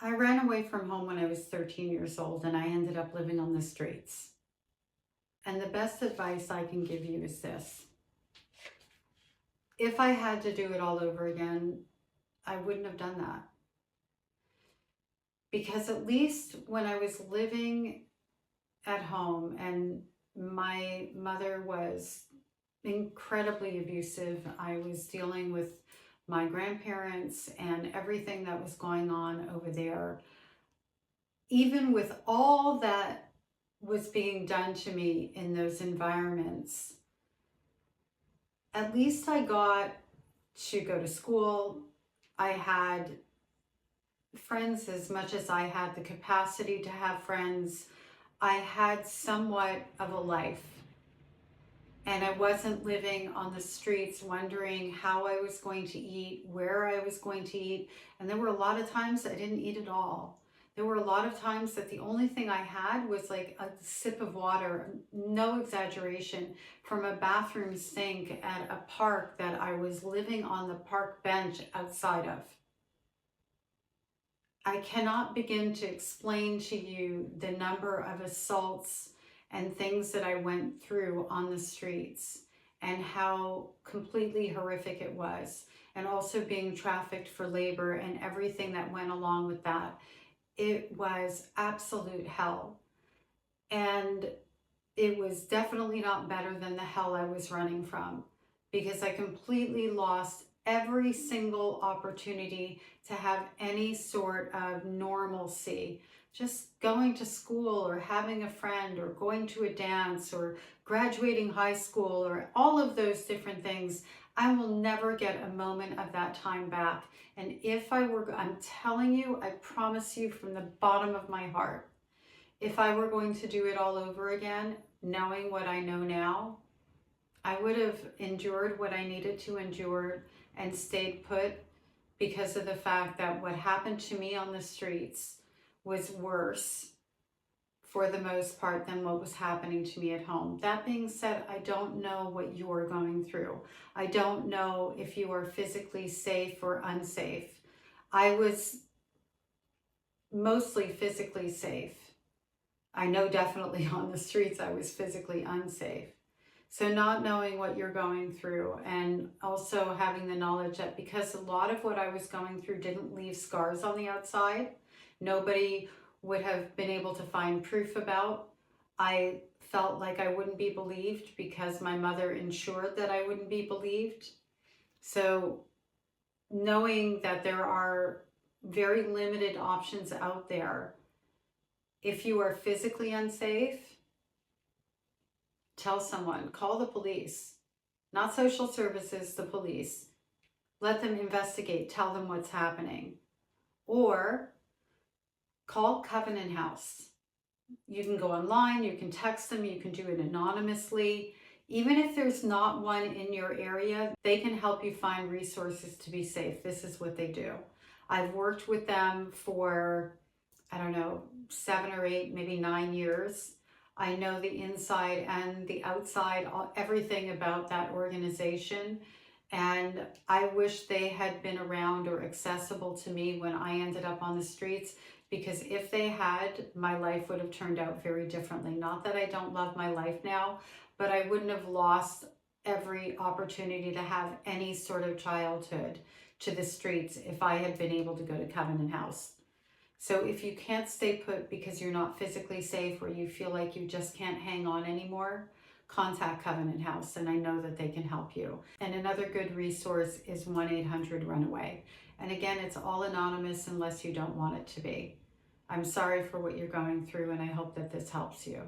I ran away from home when I was 13 years old and I ended up living on the streets. And the best advice I can give you is this. If I had to do it all over again, I wouldn't have done that. Because at least when I was living at home and my mother was incredibly abusive, I was dealing with my grandparents and everything that was going on over there. Even with all that was being done to me in those environments, at least I got to go to school. I had friends as much as I had the capacity to have friends. I had somewhat of a life. And I wasn't living on the streets wondering how I was going to eat, where I was going to eat. And there were a lot of times I didn't eat at all. There were a lot of times that the only thing I had was like a sip of water, no exaggeration, from a bathroom sink at a park that I was living on the park bench outside of. I cannot begin to explain to you the number of assaults and things that I went through on the streets and how completely horrific it was. And also being trafficked for labor and everything that went along with that. It was absolute hell. And it was definitely not better than the hell I was running from, because I completely lost every single opportunity to have any sort of normalcy. Just going to school or having a friend or going to a dance or graduating high school or all of those different things, I will never get a moment of that time back. And if I were, I'm telling you, I promise you from the bottom of my heart, if I were going to do it all over again, knowing what I know now, I would have endured what I needed to endure and stayed put, because of the fact that what happened to me on the streets was worse for the most part than what was happening to me at home. That being said, I don't know what you're going through. I don't know if you are physically safe or unsafe. I was mostly physically safe. I know definitely on the streets I was physically unsafe. So not knowing what you're going through, and also having the knowledge that because a lot of what I was going through didn't leave scars on the outside, nobody would have been able to find proof about. I felt like I wouldn't be believed because my mother ensured that I wouldn't be believed. So knowing that there are very limited options out there, if you are physically unsafe, tell someone, call the police, not social services, the police. Let them investigate, tell them what's happening. Or call Covenant House. You can go online, you can text them, you can do it anonymously. Even if there's not one in your area, they can help you find resources to be safe. This is what they do. I've worked with them for, I don't know, 7 or 8, maybe 9 years. I know the inside and the outside, everything about that organization. And I wish they had been around or accessible to me when I ended up on the streets, because if they had, my life would have turned out very differently. Not that I don't love my life now, but I wouldn't have lost every opportunity to have any sort of childhood to the streets if I had been able to go to Covenant House. So if you can't stay put because you're not physically safe or you feel like you just can't hang on anymore, contact Covenant House, and I know that they can help you. And another good resource is 1-800-RUNAWAY. And again, it's all anonymous unless you don't want it to be. I'm sorry for what you're going through, and I hope that this helps you.